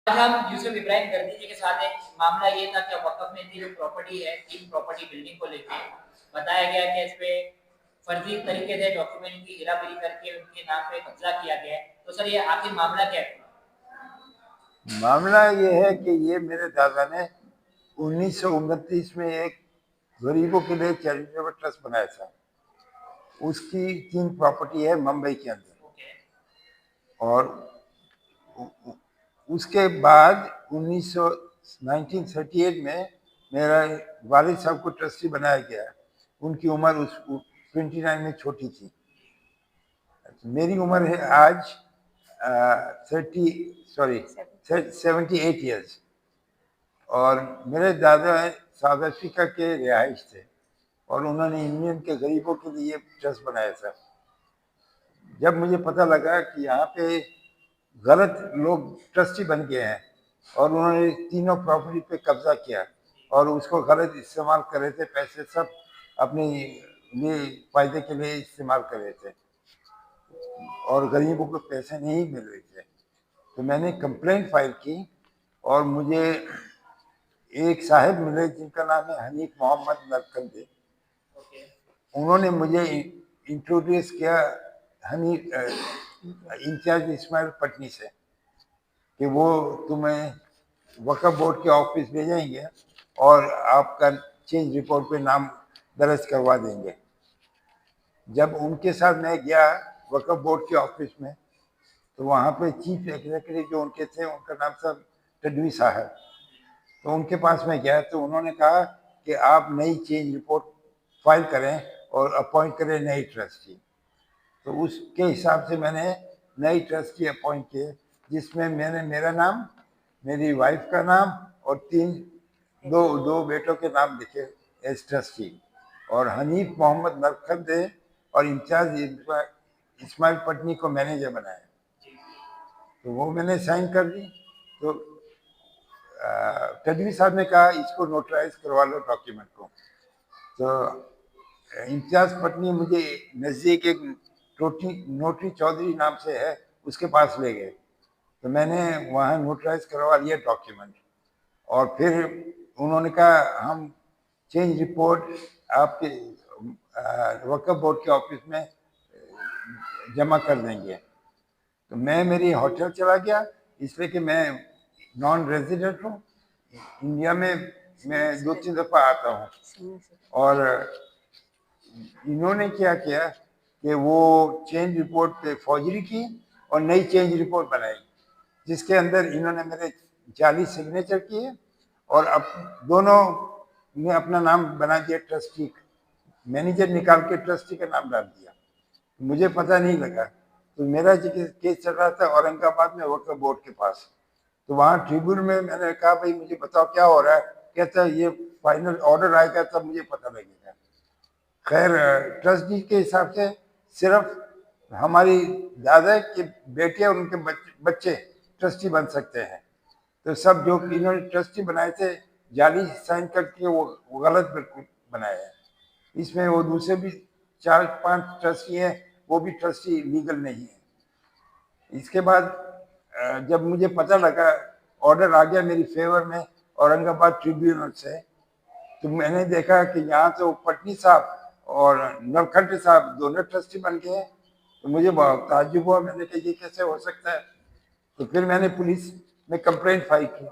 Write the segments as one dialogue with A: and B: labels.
A: आज हम यूसुफ इब्राहिम गर्दी जी के साथ एक मामला ये था कि वक़्फ़ में थी जो प्रॉपर्टी है, 3 प्रॉपर्टी बिल्डिंग को लेके बताया गया कि इस पे फर्जी तरीके से डॉक्यूमेंट की हेराफेरी करके उनके नाम पे कब्जा किया गया है। तो सर ये आखिर मामला क्या है?
B: मामला ये है कि ये मेरे दादा ने 1929 में एक गरीबों के लिए चैरिटेबल ट्रस्ट बनाया था। उसकी 3 प्रॉपर्टी है मुंबई के अंदर।
A: ओके।
B: और उसके बाद 1938 में मेरा वालिद साहब को ट्रस्टी बनाया गया। उनकी उम्र उस 29 में छोटी थी। मेरी उम्र है आज 78 ईयर्स। और मेरे दादा साउथ अफ्रीका के रिहाइश थे और उन्होंने इंडियन के गरीबों के लिए ट्रस्ट बनाया था। जब मुझे पता लगा कि यहाँ पे गलत लोग ट्रस्टी बन गए हैं और उन्होंने तीनों प्रॉपर्टी पे कब्जा किया और उसको गलत इस्तेमाल कर रहे थे, पैसे सब अपने लिए फायदे के लिए इस्तेमाल कर रहे थे और गरीबों को पैसे नहीं मिल रहे थे, तो मैंने कंप्लेंट फाइल की। और मुझे एक साहब मिले जिनका नाम है हनीफ मोहम्मद नरकंदे। उन्होंने मुझे इंट्रोड्यूस किया हनीफ इंचार्ज इस्माइल पटनी से कि वो तुम्हें वक्फ बोर्ड के ऑफिस भेजेंगे और आपका चेंज रिपोर्ट पे नाम दर्ज करवा देंगे। जब उनके साथ मैं गया वक्फ बोर्ड के ऑफिस में, तो वहाँ पे चीफ एग्जीक्यूटिव जो उनके थे उनका नाम था तडवी साहब। तो उनके पास में गया तो उन्होंने कहा कि आप नई चेंज रिपोर्ट फाइल करें और अपॉइंट करें नई ट्रस्टी। तो उसके हिसाब से मैंने नई ट्रस्टी अपॉइंट किए, जिसमें मैंने मेरा नाम, मेरी वाइफ का नाम और दो बेटों के नाम लिखे एज ट्रस्टी। और हनीफ मोहम्मद नरखंदे और इंचार्ज इस्माइल पटनी को मैनेजर बनाया। तो वो मैंने साइन कर दी। तो तडवी साहब ने कहा इसको नोटराइज करवा लो डॉक्यूमेंट को। तो इंचार्ज पटनी मुझे नज़दीक एक नोटरी चौधरी नाम से है, उसके पास ले गए। तो मैंने वहाँ नोटराइज करवा लिया डॉक्यूमेंट। और फिर उन्होंने कहा हम चेंज रिपोर्ट आपके वक्फ बोर्ड के ऑफिस में जमा कर देंगे। तो मैं मेरी होटल चला गया, इसलिए कि मैं नॉन रेजिडेंट हूँ। इंडिया में मैं 2-3 दफ़ा आता हूँ। और इन्होंने क्या किया कि वो चेंज रिपोर्ट पे फौजरी की और नई चेंज रिपोर्ट बनाई, जिसके अंदर इन्होंने मेरे 40 सिग्नेचर किए और अब दोनों ने अपना नाम बना दिया ट्रस्टी। मैनेजर निकाल के ट्रस्टी का नाम डाल दिया, मुझे पता नहीं लगा। तो मेरा केस चल रहा था औरंगाबाद में वक्फ बोर्ड के पास। तो वहाँ ट्रिब्यूनल में मैंने कहा भाई मुझे बताओ क्या हो रहा है। कहता है ये फाइनल ऑर्डर आएगा तब मुझे पता लगेगा। खैर ट्रस्टी के हिसाब से सिर्फ हमारी दादा के बेटे और उनके बच्चे ट्रस्टी बन सकते हैं। तो सब जो इन्होंने ट्रस्टी बनाए थे जाली साइन करके वो गलत बिल्कुल बनाया है। इसमें वो दूसरे भी 4-5 ट्रस्टी हैं, वो भी ट्रस्टी लीगल नहीं है। इसके बाद जब मुझे पता लगा, ऑर्डर आ गया मेरी फेवर में औरंगाबाद ट्रिब्यूनल से, तो मैंने देखा कि यहाँ तो पटनी साहब और नरखंड साहब दोनों ट्रस्टी बन गए हैं। तो मुझे बहुत ताज्जुब हुआ, मैंने कहा ये कैसे हो सकता है। तो फिर मैंने पुलिस में कंप्लेंट फाइल की।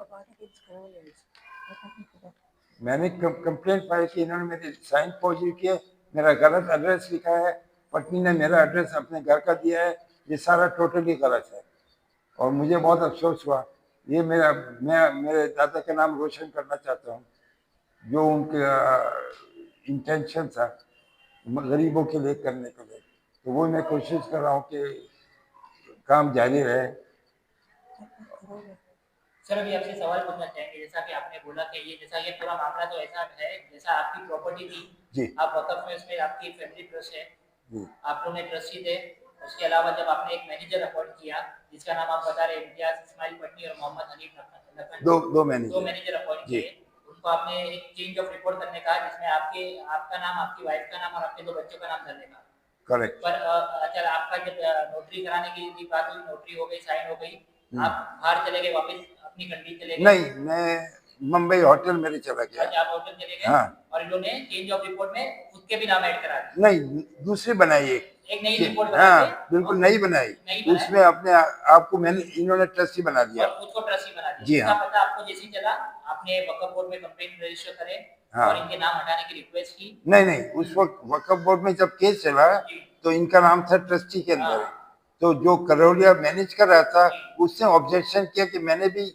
B: मैंने कंप्लेंट फाइल की, इन्होंने मेरे साइन फौजी किए, मेरा गलत एड्रेस लिखा है, पत्नी ने मेरा एड्रेस अपने घर का दिया है, ये सारा टोटली गलत है। और मुझे बहुत अफसोस हुआ। ये मैं मेरे दादा का नाम रोशन करना चाहता हूँ, जो उनका इंटेंशन था गरीबों के लिए करने के लिए। तो वो मैं कोशिश कर रहा हूँ कि काम जारी रहे।
A: सर अभी आपसे सवाल पूछना चाहेंगे, जैसा कि आपने बोला कि ये पूरा मामला तो ऐसा है जैसा आपकी प्रॉपर्टी थी
B: जी।
A: आप वक़्फ़ में उसमें आपकी फैमिली ट्रस्ट है,
B: जी।
A: आप लोग ने ट्रस्टी थे। उसके अलावा जब आपने एक मैनेजर अपॉइंट किया जिसका नाम आप बता रहे हैं इम्तियाज इस्माइल पटनी और मोहम्मद हनीफ नखन,
B: दो
A: दो
B: मैनेजर
A: मैनेजर अपॉइंट
B: जी।
A: किए। उनको आपने एक चेंज ऑफ रिपोर्ट करने का जिसमें आपका नाम, आपकी वाइफ का नाम और आपके 2 बच्चों का नाम डालने का।
B: करेक्ट।
A: पर अच्छा आपका जब नोटरी कराने की बात हुई, नोटरी हो गई, साइन हो गई, आप बाहर चले गए, वापस अपनी कंट्री चले गए?
B: नहीं, मैं मुंबई होटल मेरे चला गया।
A: अच्छा, आप होटल चले गए
B: हाँ।
A: और इन्होंने चेंज ऑफ रिपोर्ट में खुद के भी नाम ऐड करा दिए।
B: नहीं, दूसरी बनाई
A: एक नई
B: कि
A: रिपोर्ट बना
B: हाँ,
A: के
B: बिल्कुल
A: और
B: नई बनाई।
A: नई बनाई
B: उसमें अपने आप को मैंने इन्होंने ट्रस्टी बना दिया।
A: और खुद को ट्रस्टी बना दिया।
B: जी
A: इसका
B: हाँ।
A: पता आपको जैसे ही चला, आपने वक्फ बोर्ड में कंप्लेंट रजिस्टर करे
B: हाँ।
A: और इनके नाम हटाने की रिक्वेस्ट की?
B: नहीं, उस वक्त वक्फ बोर्ड में जब केस चला
A: जी।
B: तो इनका नाम था ट्रस्टी के अंदर।
A: हाँ।
B: तो जो करोलिया मैनेज कर रहा था
A: जी।
B: उसने ऑब्जेक्शन किया कि मैंने भी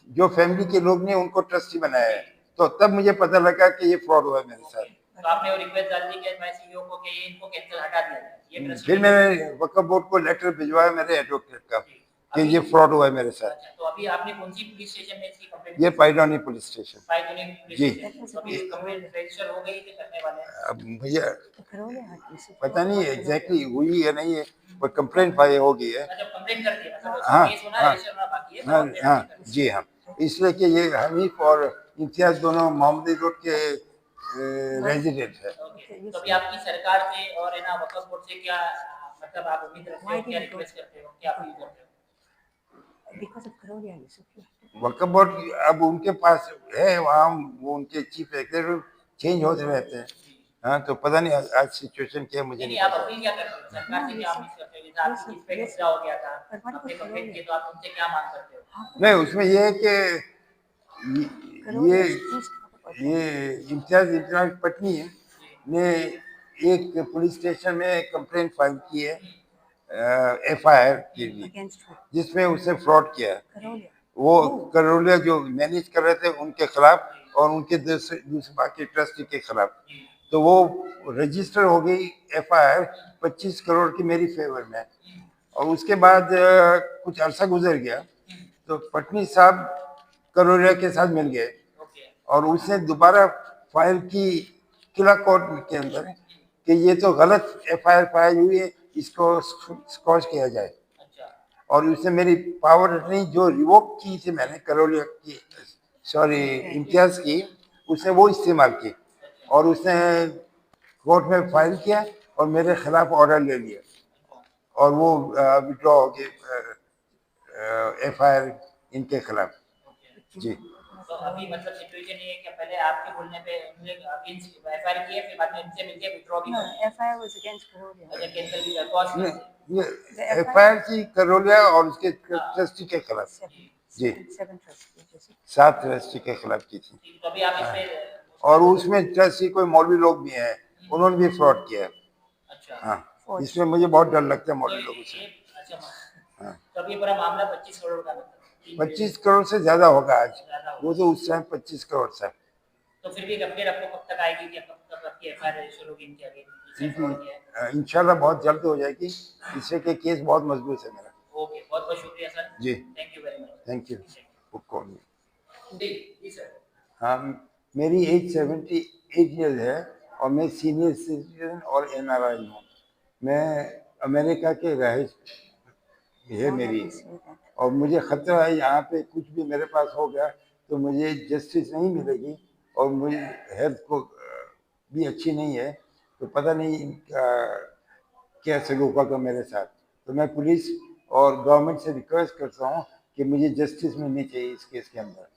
B: जो फैमिली के लोग ने उनको ट्रस्टी बनाया है। तो तब मुझे पता लगा कि ये फ्रॉड हुआ है मेरे साथ।
A: तो आपने वो रिक्वेस्ट डाल दी कि मैं सीईओ को कि ये इनको कैंसिल हटा दिया जाए, ये ट्रस्टी
B: फिर मैंने वक्फ बोर्ड को लेटर भिजवाया मेरे एडवोकेट का कि ये फ्रॉड हुआ है मेरे साथ।
A: अच्छा, तो अभी आपने कौन सी पुलिस स्टेशन में इसकी कंप्लेंट?
B: ये पाइडोनी पुलिस स्टेशन।
A: पाइथोनी पुलिस
B: जी।
A: स्टेशन। तो अभी कंप्लेंट रजिस्टर हो गई कि करने वाले हैं?
B: अब भैया पता नहीं एग्जैक्टली हुई है नहीं है, पर कंप्लेंट फाइल हो गई है।
A: अच्छा, कंप्लेंट कर दिया, मतलब
B: हाँ,
A: केस होना
B: हाँ,
A: रजिस्टर होना बाकी है, तो
B: हाँ,
A: कंप्लेंट
B: हाँ,
A: आपने कर दी।
B: जी हाँ। इसलिए कि ये हनीफ और इम्तियाज दोनों मोहम्मदी रोड के रेजिडेंट है।
A: ओके, तो अभी आपकी सरकार से और है ना वक्फ बोर्ड से क्या मतलब आप उम्मीद रखते हो, क्या रिक्वेस्ट करते हो, क्या अपील करते हो?
B: वक्फ बोर्ड अब उनके पास है, वहाँ वो उनके चीफ एग्जीक्यूटिव चेंज होते रहते हैं। हाँ, तो पता नहीं आज सिचुएशन क्या है, मुझे
A: नहीं,
B: नहीं
A: आप
B: पता।
A: अपील क्या करते हो सरकार से, क्या उम्मीद करते हो? जैसे आपकी चीज पे गुस्सा हो गया था, आपने कंप्लेंट की, तो आप उनसे क्या मांग करते हो?
B: नहीं, उसमें ये है कि ये ये इम्तियाज पटनी ने एक पुलिस स्टेशन में कंप्लेंट फाइल की है एफआईआर के लिए, जिसमें उसने फ्रॉड किया है। वो करोलिया जो मैनेज कर रहे थे उनके खिलाफ और उनके दूसरे बाकी ट्रस्टी के खिलाफ। तो वो रजिस्टर हो गई एफआईआर 25 करोड़ की मेरी फेवर में। और उसके बाद कुछ अरसा गुजर गया तो पटनी साहब करोलिया के साथ मिल गए और उसने दोबारा फाइल की किला कोर्ट के अंदर कि ये तो गलत एफआईआर फाइल हुई है, इसको स्कॉच किया जाए।
A: अच्छा,
B: और उसने मेरी पावर अटर्नी जो रिवोक की थी मैंने करोलिया की, सॉरी इम्तियाज की, उसने वो इस्तेमाल की और उसने कोर्ट में फाइल किया और मेरे खिलाफ ऑर्डर ले लिया और वो विड्रॉ हो गए एफआईआर इनके खिलाफ। जी।
A: तो अभी मतलब सिचुएशन ये है कि पहले आपके बोलने पे उन्होंने अगेंस्ट एफआईआर की है, फिर बाद में इनसे मिलके विथड्रॉ भी कर
C: FIR was against Korolia.
A: अच्छा, कैंसिल भी कर कॉस्ट
B: ये एफआईआर थी करोलिया और उसके ट्रस्टी के खिलाफ। जी,
C: 7 trustees.
B: 7 ट्रस्टी के खिलाफ की थी।
A: तो अभी आप इस पे
B: और उसमें ट्रस्टी कोई मौलवी लोग भी हैं, उन्होंने भी फ्रॉड किया है।
A: अच्छा,
B: हाँ, इसमें मुझे बहुत डर लगता है मौलवी लोगों से।
A: अच्छा,
B: हाँ।
A: तो अभी पूरा मामला 25 करोड़ का मतलब
B: 25 करोड़ से ज्यादा होगा आज,
A: ज्यादा होगा।
B: वो तो उस टाइम 25 करोड़ था।
A: तो फिर भी अपडेट आपको कब तक आएगी कि कब आपकी एफआईआर रजिस्टर होगी इनके आगे, इससे फ्रॉड किया है?
B: इंशाल्लाह बहुत जल्द हो जाएगी, इससे के केस बहुत मजबूत है मेरा।
A: ओके, बहुत बहुत शुक्रिया सर।
B: जी,
A: thank you very much.
B: Thank you for calling.
A: जी सर।
B: हाँ, मेरी एज 78 ईयर्स है और मैं सीनियर सिटीजन और एनआरआई हूँ। मैं अमेरिका के रहिश है मेरी, और मुझे खतरा है यहाँ पे कुछ भी मेरे पास हो गया तो मुझे जस्टिस नहीं मिलेगी और मुझे हेल्थ को भी अच्छी नहीं है, तो पता नहीं इनका क्या सलूक होगा मेरे साथ। तो मैं पुलिस और गवर्नमेंट से रिक्वेस्ट करता हूँ कि मुझे जस्टिस मिलनी चाहिए इस केस के अंदर।